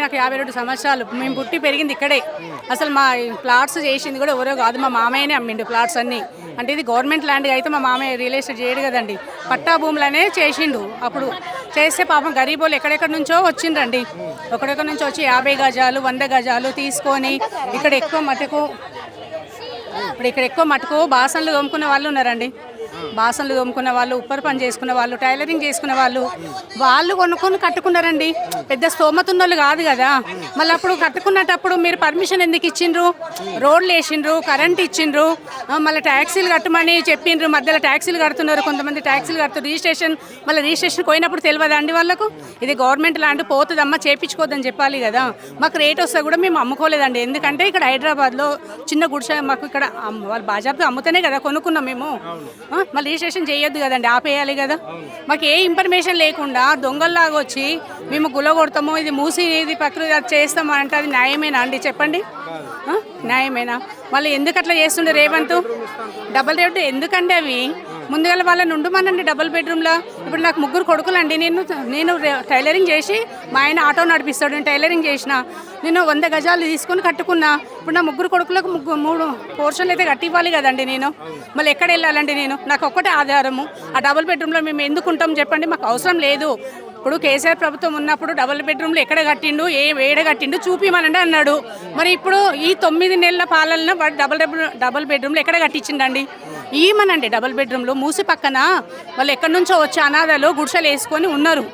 నాకు 52 సంవత్సరాలు. మేము పుట్టి పెరిగింది ఇక్కడే. అసలు మా ప్లాట్స్ చేసింది కూడా ఎవరో కాదు, మా మామయ్యనే అమ్మిండు ప్లాట్స్ అన్నీ. అంటే ఇది గవర్నమెంట్ ల్యాండ్ అయితే మా మామయ్య రియల్ ఎస్టేట్ చేయడు కదండి, పట్టా భూములనే చేసిండు. అప్పుడు చేస్తే పాపం గరీబోళ్ళు ఎక్కడెక్కడి నుంచో వచ్చిండ్రండి. ఎక్కడెక్కడి నుంచో వచ్చి 50 గజాలు 100 గజాలు తీసుకొని ఇక్కడ ఎక్కువ మటుకు బాసనలు తోముకునే వాళ్ళు ఉన్నారండి. బాసనలు తోముకున్న వాళ్ళు, ఉప్పర్ పని చేసుకున్న వాళ్ళు, టైలరింగ్ చేసుకున్న వాళ్ళు కొనుక్కొని కట్టుకున్నారండి. పెద్ద స్తోమత ఉన్నోళ్ళు కాదు కదా. మళ్ళీ అప్పుడు కట్టుకున్నప్పుడు మీరు పర్మిషన్ ఎందుకు ఇచ్చిండ్రు? రోడ్లు వేసిండ్రు, కరెంట్ ఇచ్చిండ్రు, మళ్ళీ ట్యాక్సీలు కట్టమని చెప్పిండ్రు. మధ్యలో ట్యాక్సీలు కడుతున్నారు, కొంతమంది ట్యాక్సీలు కడుతున్నారు. రిజిస్ట్రేషన్ పోయినప్పుడు తెలియదా అండి వాళ్ళకు? ఇది గవర్నమెంట్ ల్యాండ్ పోతుందమ్మా, చేయించుకోవద్దని చెప్పాలి కదా. మాకు రేట్ వస్తే కూడా మేము అమ్ముకోలేదండి. ఎందుకంటే ఇక్కడ హైదరాబాద్లో చిన్న గుడిసె మాకు ఇక్కడ వాళ్ళు బాజాబ్తో అమ్ముతేనే కదా కొనుక్కున్నాం మేము. మళ్ళీ రిజిస్ట్రేషన్ చేయొద్దు కదండి, ఆపేయాలి కదా. మాకు ఏ ఇన్ఫర్మేషన్ లేకుండా దొంగల్లాగా వచ్చి మేము గుల్లగొడతాము, ఇది మూసి ఇది ప్రకృతి అది చేస్తాము అంటే అది న్యాయమేనా అండి? చెప్పండి, న్యాయమేనా? మళ్ళీ ఎందుకు అట్లా చేస్తుండే రేవంత్? డబల్ రేట్ ఎందుకండి? అవి ముందుగా వాళ్ళని ఉండమనండి డబుల్ బెడ్రూమ్లో. ఇప్పుడు నాకు 3 కొడుకులండి. నేను టైలరింగ్ చేసి, మా ఆయన ఆటో నడిపిస్తాడు, నేను టైలరింగ్ చేసిన. నేను 100 గజాలు తీసుకొని కట్టుకున్నా. ఇప్పుడు నా 3 కొడుకులకు 3 పోర్షన్లు అయితే కట్టి ఇవ్వాలి కదండి. నేను మళ్ళీ ఎక్కడ వెళ్ళాలండి? నాకు ఒక్కటే ఆధారము, ఆ డబుల్ బెడ్రూమ్లో మేము ఎందుకు ఉంటాం చెప్పండి? మాకు అవసరం లేదు. ఇప్పుడు కేసీఆర్ ప్రభుత్వం ఉన్నప్పుడు డబుల్ బెడ్రూమ్లు ఎక్కడ కట్టిండు, ఏడ కట్టిండు చూపిమనండి అన్నాడు. మరి ఇప్పుడు ఈ 9 నెలల పాలన వాడు డబుల్ బెడ్రూమ్లు ఎక్కడ కట్టించిండండి? ఏమనండి డబుల్ బెడ్రూమ్లు మూసి పక్కన వాళ్ళు ఎక్కడి నుంచో వచ్చి అనాథలు గుడిసెలు వేసుకొని ఉన్నారు.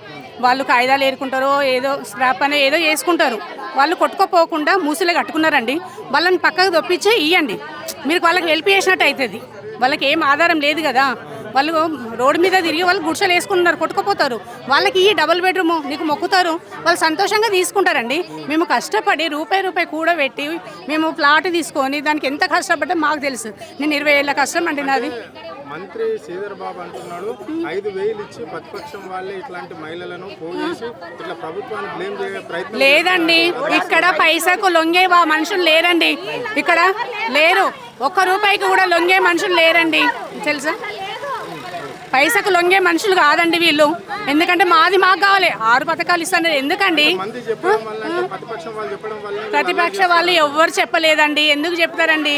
వాళ్ళు కాయిదాలు ఏరుకుంటారో ఏదో స్క్రాప్ అని ఏదో వేసుకుంటారు. వాళ్ళు కొట్టుకోపోకుండా మూసిలో కట్టుకున్నారండి. వాళ్ళని పక్కకు దొప్పించి ఇవ్వండి, మీరు వాళ్ళకి హెల్ప్ చేసినట్టు అవుతుంది. వాళ్ళకి ఏం ఆధారం లేదు కదా. వాళ్ళు రోడ్డు మీద తిరిగి వాళ్ళు గుడిసెలు వేసుకుంటున్నారు, కొట్టుకుపోతారు. వాళ్ళకి ఈ డబుల్ బెడ్రూమ్ నీకు మొక్కుతారు, వాళ్ళు సంతోషంగా తీసుకుంటారండి. మేము కష్టపడి రూపాయి కూడా పెట్టి మేము ప్లాట్ తీసుకొని దానికి ఎంత కష్టపడ్డా మాకు తెలుసు. నేను 20 ఏళ్ళ కష్టం అండి నాది. మంత్రి శ్రీధర్ బాబు అంటున్నాడు 5,000 ఇచ్చి ప్రతిపక్షం వాళ్ళే ఇట్లాంటి మహిళలను పోగేసి ఇట్లా ప్రభుత్వాన్ని బ్లేమ్ చేసే ప్రయత్నం లేదండి. ఇక్కడ పైసకు లొంగే మనుషులు లేరండి, ఇక్కడ లేరు. 1 రూపాయికి కూడా లొంగే మనుషులు లేరండి, తెలుసా? పైసకు లొంగే మనుషులు కాదండి వీళ్ళు. ఎందుకంటే మాకు కావాలి, 6 పథకాలు ఇస్తున్నారు. ఎందుకండి? ప్రతిపక్ష వాళ్ళు ఎవ్వరు చెప్పలేదండి. ఎందుకు చెప్తారండి?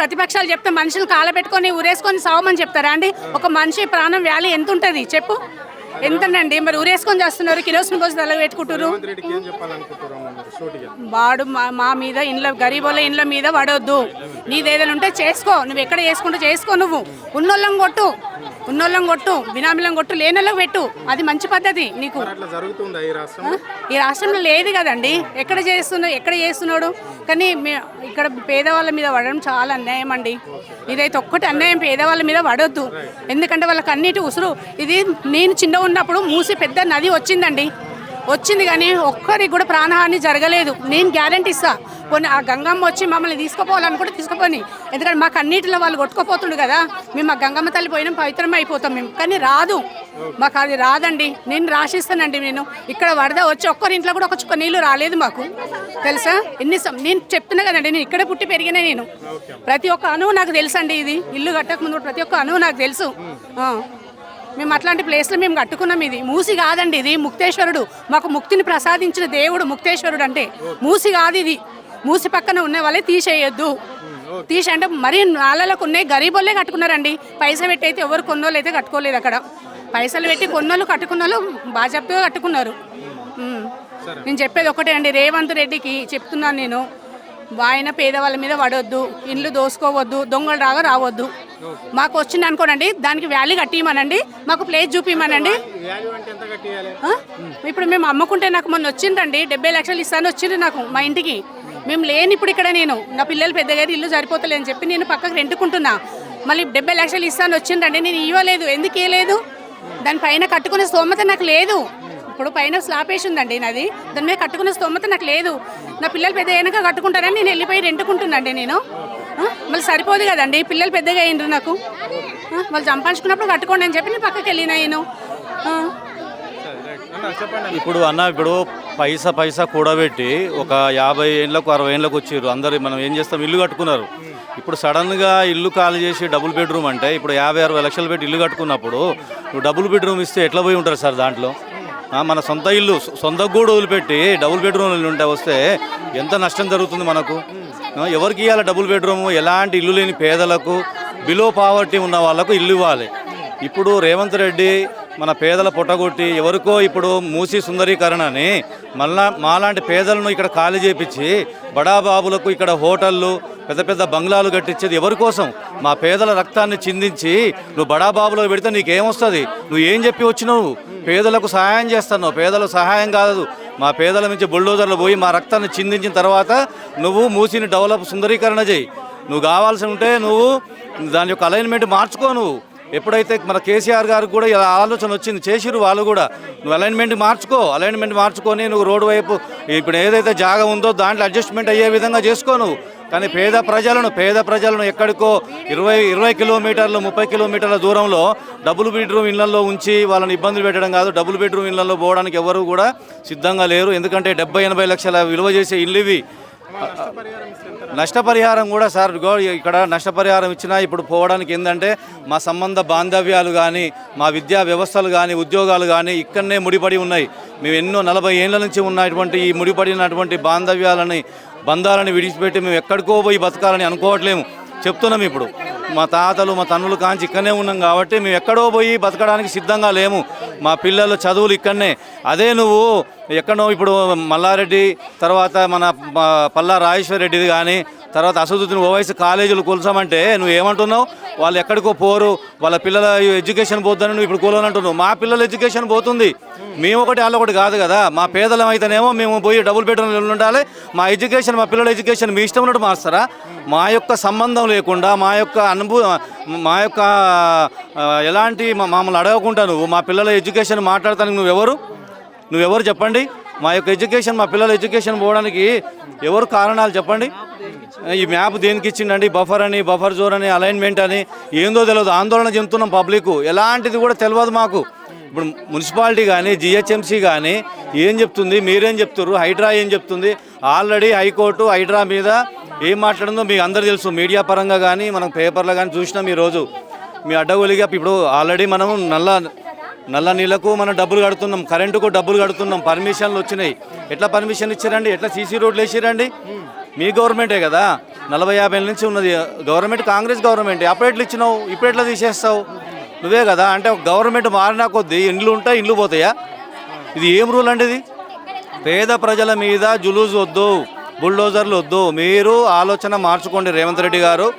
ప్రతిపక్షాలు చెప్తే మనుషులు కాలబెట్టుకొని ఊరేసుకొని సావమని చెప్తారా అండి? ఒక మనిషి ప్రాణం వ్యాలీ ఎంత ఉంటుంది చెప్పు? ఎంతండి? మరి ఊరేసుకొని చేస్తున్నారు, కిరోసిన్ పోసి తల పెట్టుకుంటారు. వాడు మా మీద ఇంట్లో గరీబోళ్ళ ఇండ్ల మీద పడవద్దు. నీదేదైనా ఉంటే చేసుకో, నువ్వు ఎక్కడ చేసుకుంటూ చేసుకో. నువ్వు ఉన్నోళ్ళం కొట్టు, బినామీలం కొట్టు, లేనోళ్ళకి పెట్టు. అది మంచి పద్ధతి. నీకు ఈ రాష్ట్రంలో లేదు కదండి. ఎక్కడ చేస్తున్నాడు? కానీ ఇక్కడ పేదవాళ్ళ మీద పడడం చాలా అన్యాయం అండి. ఇదైతే ఒక్కటి అన్యాయం, పేదవాళ్ళ మీద పడొద్దు. ఎందుకంటే వాళ్ళకి అన్నిటి ఉసురు. ఇది నేను చిన్న ఉన్నప్పుడు మూసి పెద్ద నది వచ్చింది కానీ ఒక్కరికి కూడా ప్రాణహాని జరగలేదు. నేను గ్యారంటీ ఇస్తా. కొన్ని ఆ గంగమ్మ వచ్చి మమ్మల్ని తీసుకుపోవాలనుకుంటే తీసుకుపోని. ఎందుకంటే మాకు అన్నిటిలో వాళ్ళు కొట్టుకుపోతుండు కదా. మేము ఆ గంగమ్మ తల్లి పోయినాం, పవిత్రం అయిపోతాం మేము. కానీ రాదు, మాకు అది రాదండి. నేను రాసిస్తానండి. నేను ఇక్కడ వరద వచ్చి ఒక్కరింట్లో కూడా ఒక చుక్క నీళ్ళు రాలేదు మాకు, తెలుసా? నేను చెప్తున్నా కదండి, నేను ఇక్కడే పుట్టి పెరిగినా. నేను ప్రతి ఒక్క అణువు నాకు తెలుసు అండి. ఇది ఇల్లు కట్టక ముందు ప్రతి ఒక్క అణువు నాకు తెలుసు. మేము అట్లాంటి ప్లేస్లో మేము కట్టుకున్నాం. ఇది మూసి కాదండి, ఇది ముక్తేశ్వరుడు. మాకు ముక్తిని ప్రసాదించిన దేవుడు ముక్తేశ్వరుడు. అంటే మూసి కాదు, ఇది మూసి పక్కన ఉన్న వాళ్ళే తీసేయొద్దు. అంటే మరీ నాళ్ళకు ఉన్నాయి, గరీబోళ్ళే కట్టుకున్నారండి. పైసా పెట్టి అయితే ఎవరు కొన్నోళ్ళు అయితే కట్టుకోలేదు. అక్కడ పైసలు పెట్టి కొన్నోళ్ళు కట్టుకున్నోళ్ళు బాజాప్తుగా కట్టుకున్నారు. నేను చెప్పేది ఒకటే అండి, రేవంత్ రెడ్డికి చెప్తున్నాను నేను, ఆయన పేదవాళ్ళ మీద పడవద్దు, ఇండ్లు దోసుకోవద్దు, దొంగలు రావద్దు. మాకు వచ్చింది అనుకోనండి, దానికి వ్యాలీ కట్టియమనండి, మాకు ప్లేస్ చూపిమనండి. ఇప్పుడు మేము అమ్ముకుంటే నాకు మొన్న వచ్చిందండి 70 లక్షలు ఇస్తాను వచ్చిండ్రు నాకు మా ఇంటికి. మేము లేని ఇప్పుడు ఇక్కడ నేను నా పిల్లలు పెద్దగా ఇల్లు సరిపోతలేదని చెప్పి నేను పక్కకు రెంటుకుంటున్నా. మళ్ళీ 70 లక్షలు ఇస్తాను వచ్చిందండి, నేను ఇవ్వలేదు. ఎందుకు ఇవ్వలేదు? దానిపైన కట్టుకునే స్తోమత నాకు లేదు. ఇప్పుడు పైన స్లాబ్ వేసి ఉందండి నాది, దాని మీద కట్టుకునే స్తోమత నాకు లేదు. నా పిల్లలు పెద్ద అయినాక కట్టుకుంటారని నేను వెళ్ళిపోయి రెంటుకుంటున్నాండి నేను. మళ్ళీ సరిపోదు కదండి, పిల్లలు పెద్దగా అయ్యిండ్రు నాకు. వాళ్ళు సంపాదించుకున్నప్పుడు కట్టుకోండి అని చెప్పి నేను పక్కకి వెళ్ళినా నేను. ఇప్పుడు పైసా కూడబెట్టి ఒక 50 ఏళ్ళకు 60 ఏళ్ళకు వచ్చారు అందరు. మనం ఏం చేస్తాం, ఇల్లు కట్టుకున్నారు. ఇప్పుడు సడన్గా ఇల్లు ఖాళీ చేసి డబుల్ బెడ్రూమ్ అంటే ఇప్పుడు 50-60 లక్షలు పెట్టి ఇల్లు కట్టుకున్నప్పుడు నువ్వు డబుల్ బెడ్రూమ్ ఇస్తే ఎట్లా పోయి ఉంటారు సార్? దాంట్లో మన సొంత ఇల్లు సొంత గూడు వదిలిపెట్టి డబుల్ బెడ్రూమ్ ఇల్లు ఉంటే వస్తే ఎంత నష్టం జరుగుతుంది మనకు. ఎవరికి ఇవ్వాలి డబుల్ బెడ్రూమ్? ఎలాంటి ఇల్లు లేని పేదలకు, బిలో పావర్టీ ఉన్న వాళ్ళకు ఇల్లు ఇవ్వాలి. ఇప్పుడు రేవంత్ రెడ్డి మన పేదల పొట్టగొట్టి ఎవరికో ఇప్పుడు మూసీ సుందరీకరణ అని మళ్ళా మాలాంటి పేదలను ఇక్కడ ఖాళీ చేపించి బడాబాబులకు ఇక్కడ హోటళ్ళు పెద్ద పెద్ద బంగ్లాలు కట్టించేది ఎవరి కోసం? మా పేదల రక్తాన్ని చిందించి నువ్వు బడాబాబులో పెడితే నీకేమొస్తుంది? నువ్వు ఏం చెప్పి వచ్చినావు? పేదలకు సహాయం చేస్తున్నావు. పేదల సహాయం కాదు, మా పేదల నుంచి బుల్డోజర్లు పోయి మా రక్తాన్ని చిందించిన తర్వాత నువ్వు మూసీని డెవలప్ సుందరీకరణ చేయి. నువ్వు కావాల్సి ఉంటే నువ్వు దాని యొక్క అలైన్మెంట్ మార్చుకో. నువ్వు ఎప్పుడైతే మన కేసీఆర్ గారికి కూడా ఇలా ఆలోచన వచ్చింది, చేసిరు వాళ్ళు కూడా, నువ్వు అలైన్మెంట్ మార్చుకొని నువ్వు రోడ్డు వైపు ఇప్పుడు ఏదైతే జాగా ఉందో దాంట్లో అడ్జస్ట్మెంట్ అయ్యే విధంగా చేసుకో నువ్వు. కానీ పేద ప్రజలను ఎక్కడికో 20 కిలోమీటర్లు 30 కిలోమీటర్ల దూరంలో డబుల్ బెడ్రూమ్ ఇళ్లలో ఉంచి వాళ్ళని ఇబ్బందులు పెట్టడం కాదు. డబుల్ బెడ్రూమ్ ఇళ్లలో పోవడానికి ఎవరు కూడా సిద్ధంగా లేరు. ఎందుకంటే 70-80 లక్షల విలువ చేసే ఇల్లు ఇవి. నష్టపరిహారం కూడా సార్ ఇక్కడ నష్టపరిహారం ఇచ్చినా ఇప్పుడు పోవడానికి ఏంటంటే మా సంబంధ బాంధవ్యాలు కానీ, మా విద్యా వ్యవస్థలు కానీ, ఉద్యోగాలు కానీ ఇక్కడనే ముడిపడి ఉన్నాయి. మేము ఎన్నో 40 ఏళ్ళ నుంచి ఉన్నటువంటి ఈ ముడిపడినటువంటి బంధాలని విడిచిపెట్టి మేము ఎక్కడికో పోయి బతకాలని అనుకోవట్లేము. చెప్తున్నాం ఇప్పుడు మా తాతలు మా తన్నులు కాంచి ఇక్కడనే ఉన్నాం కాబట్టి మేము ఎక్కడో పోయి బతకడానికి సిద్ధంగా లేము. మా పిల్లల చదువులు ఇక్కడనే. అదే నువ్వు ఎక్కడో ఇప్పుడు మల్లారెడ్డి తర్వాత మన పల్లా రాజేశ్వర్ రెడ్డిది కానీ తర్వాత అసదుద్దీన్ ఓవైసీ కాలేజీలు కూల్చామంటే నువ్వు ఏమంటున్నావు? వాళ్ళు ఎక్కడికో పోరు, వాళ్ళ పిల్లల ఎడ్యుకేషన్ పోతుందని నువ్వు ఇప్పుడు కూలనంటున్నావు. మా పిల్లల ఎడ్యుకేషన్ పోతుంది, మేము ఒకటి వాళ్ళు ఒకటి కాదు కదా. మా పేదలం అయితేనేమో మేము పోయి డబుల్ బెడ్రూమ్ ఉండాలి, మా పిల్లల ఎడ్యుకేషన్ మీ ఇష్టం ఉన్నట్టు మారుస్తారా? మా యొక్క సంబంధం లేకుండా మా యొక్క ఎలాంటి మమ్మల్ని అడగకుండా నువ్వు మా పిల్లల ఎడ్యుకేషన్ మాట్లాడతానికి నువ్వెవరు చెప్పండి? మా యొక్క ఎడ్యుకేషన్, మా పిల్లల ఎడ్యుకేషన్ పోవడానికి ఎవరు కారణాలు చెప్పండి? ఈ మ్యాప్ దేనికి ఇచ్చిండండి? బఫర్ జోన్ అని, అలైన్మెంట్ అని ఏందో తెలియదు. ఆందోళన చెందుతున్నాం పబ్లిక్. ఎలాంటిది కూడా తెలియదు మాకు. ఇప్పుడు మున్సిపాలిటీ కానీ జిహెచ్ఎంసీ కానీ ఏం చెప్తుంది, మీరేం చెప్తున్నారు, హైడ్రా ఏం చెప్తుంది? ఆల్రెడీ హైకోర్టు హైడ్రా మీద ఏం మాట్లాడిందో మీకు అందరూ తెలుసు. మీడియా పరంగా కానీ మనం పేపర్లో కానీ చూసినాం. ఈరోజు మీ అడ్డగోలిగా ఇప్పుడు ఆల్రెడీ మనం నల్ల నీళ్లకు మనం డబ్బులు కడుతున్నాం, కరెంటుకు డబ్బులు కడుతున్నాం, పర్మిషన్లు వచ్చినాయి. ఎట్లా పర్మిషన్ ఇచ్చారండి? ఎట్లా సీసీ రోడ్లు వేసిరండి? మీ గవర్నమెంటే కదా. 40-50 నుంచి ఉన్నది గవర్నమెంట్, కాంగ్రెస్ గవర్నమెంట్. అప్పుడు ఎట్లా ఇచ్చినావు, ఇప్పుడు ఎట్లా తీసేస్తావు? నువ్వే కదా. అంటే ఒక గవర్నమెంట్ మారినా కొద్దీ ఇండ్లు ఉంటాయి, ఇండ్లు పోతాయా? ఇది ఏం రూల్ అండి? ఇది పేద ప్రజల మీద జులూస్ వద్దు, బుల్డోజర్లు వద్దు. మీరు ఆలోచన మార్చుకోండి రేవంత్ రెడ్డి గారు.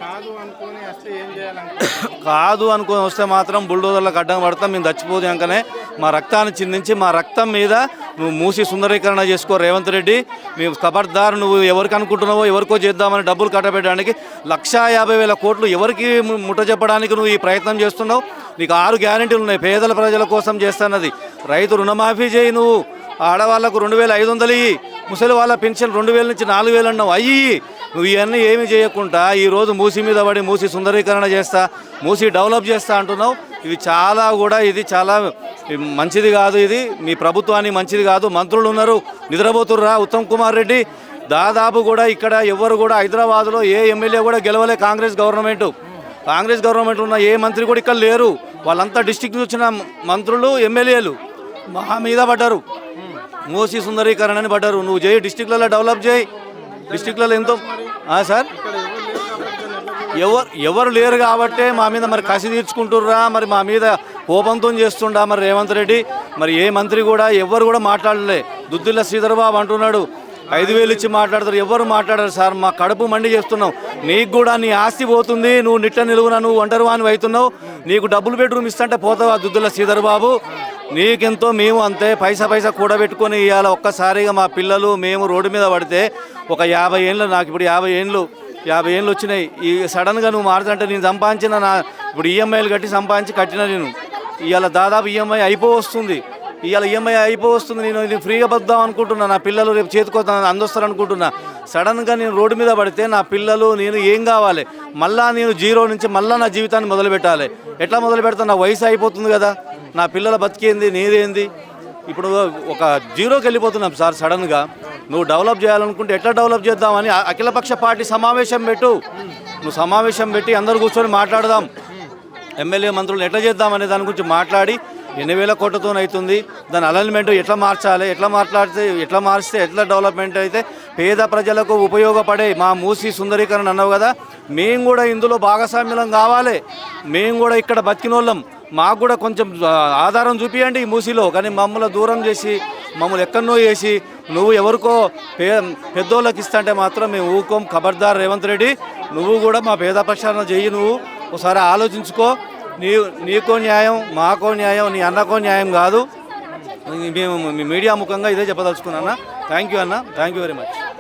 కాదు అనుకుని వస్తే మాత్రం బుల్డోజర్లకు అడ్డం పడతాం. మేము చచ్చిపోయాకనే మా రక్తాన్ని చిందించి మా రక్తం మీద నువ్వు మూసి సుందరీకరణ చేసుకో రేవంత్ రెడ్డి. మేము ఖబర్దారు, నువ్వు ఎవరికి అనుకుంటున్నావో ఎవరికో చేద్దామని డబ్బులు కట్టబెట్టడానికి 1,50,000 కోట్లు ఎవరికి ముట్ట చెప్పడానికి నువ్వు ఈ ప్రయత్నం చేస్తున్నావు. నీకు 6 గ్యారెంటీలు ఉన్నాయి. పేదల ప్రజల కోసం చేస్తున్నది. రైతు రుణమాఫీ చేయి, నువ్వు ఆడవాళ్లకు 2,500 ఇయ్యి, ముసలి వాళ్ళ పెన్షన్ 2,000 నుంచి 4,000 అన్నావు, అయ్యి. నువ్వు ఇవన్నీ ఏమి చేయకుండా ఈరోజు మూసి మీద పడి మూసి సుందరీకరణ చేస్తా, మూసి డెవలప్ చేస్తా అంటున్నావు. ఇది చాలా మంచిది కాదు. ఇది మీ ప్రభుత్వానికి మంచిది కాదు. మంత్రులు ఉన్నారు, నిద్రపోతుర్రా? ఉత్తమ్ కుమార్ రెడ్డి దాదాపు కూడా ఇక్కడ ఎవరు కూడా హైదరాబాద్లో ఏ ఎమ్మెల్యే కూడా గెలవలే. కాంగ్రెస్ గవర్నమెంట్ ఉన్న ఏ మంత్రి కూడా ఇక్కడ లేరు. వాళ్ళంతా డిస్టిక్ నుంచి వచ్చిన మంత్రులు, ఎమ్మెల్యేలు మా మీద పడ్డారు, మూసి సుందరీకరణని పడ్డారు. నువ్వు చేయి, డిస్టిక్లలో డెవలప్ చేయి. డిస్టిక్లలో ఎంతో సార్ ఎవరు లేరు కాబట్టే మా మీద మరి కసి తీర్చుకుంటుర్రా, మరి మా మీద కోపంతో చేస్తుండా మరి రేవంత్ రెడ్డి? మరి ఏ మంత్రి కూడా ఎవరు కూడా మాట్లాడలే. దుద్దిల్ల శ్రీధర్బాబు అంటున్నాడు 5,000 ఇచ్చి మాట్లాడతారు, ఎవరు మాట్లాడారు సార్? మా కడుపు మండి చేస్తున్నావు. నీకు కూడా నీ ఆస్తి పోతుంది, నువ్వు నిట్ట నిలువున నువ్వు ఒంటరివాని అవుతున్నావు. నీకు డబుల్ బెడ్రూమ్ ఇస్తుంటే పోతావా దుద్దిల్ల శ్రీధర్బాబు? నీకెంతో మేము అంతే పైసా కూడబెట్టుకొని ఇవాళ ఒక్కసారిగా మా పిల్లలు మేము రోడ్డు మీద పడితే ఒక 50 ఏళ్ళు, నాకు ఇప్పుడు 50 ఏళ్ళు వచ్చినాయి. ఈ సడన్గా నువ్వు మారుతుంటే నేను సంపాదించిన ఇప్పుడు ఈఎంఐలు కట్టిన నేను ఇవాళ దాదాపు ఈఎంఐ అయిపోవస్తుంది. నేను ఫ్రీగా బద్దాం అనుకుంటున్నా. నా పిల్లలు రేపు చేతికొస్తాను అందొస్తారు అనుకుంటున్నా. సడన్గా నేను రోడ్డు మీద పడితే నా పిల్లలు నేను ఏం కావాలి? మళ్ళా నేను 0 నుంచి మళ్ళీ నా జీవితాన్ని మొదలు పెట్టాలి. ఎట్లా మొదలు పెడతాను? నా వయసు అయిపోతుంది కదా. నా పిల్లల బతికేంది, నీదేంది? ఇప్పుడు ఒక 0కి వెళ్ళిపోతున్నాం సార్. సడన్గా నువ్వు డెవలప్ చేయాలనుకుంటే ఎట్లా డెవలప్ చేద్దామని అఖిలపక్ష పార్టీ సమావేశం పెట్టు. నువ్వు సమావేశం పెట్టి అందరూ కూర్చొని మాట్లాడదాం. ఎమ్మెల్యే మంత్రులను ఎట్లా చేద్దామనే దాని గురించి మాట్లాడి 8,000 కోట్లతో అవుతుంది. దాని అలైన్మెంట్ ఎట్లా మార్చాలి, ఎట్లా మారిస్తే ఎట్లా డెవలప్మెంట్ అయితే పేద ప్రజలకు ఉపయోగపడే మా మూసి సుందరీకరణ అన్నావు కదా, మేము కూడా ఇందులో భాగస్వామ్యం కావాలి. మేము కూడా ఇక్కడ బతికినోళ్ళం, మాకు కూడా కొంచెం ఆధారం చూపియండి ఈ మూసిలో. కానీ మమ్మల్ని దూరం చేసి మమ్మల్ని ఎక్కడనో చేసి నువ్వు ఎవరికో పెద్దోళ్ళకి ఇస్తా మాత్రం మేము ఊకోం. ఖబర్దార్ రేవంత్ రెడ్డి, నువ్వు కూడా మా పేద ప్రక్షాళన చెయ్యి. నువ్వు ఒకసారి ఆలోచించుకో. నీకో న్యాయం, మాకో న్యాయం, నీ అన్నకో న్యాయం కాదు. మేము మీడియా ముఖంగా ఇదే చెప్పదలుచుకున్నా. థ్యాంక్ యూ అన్న, థ్యాంక్ యూ వెరీ మచ్.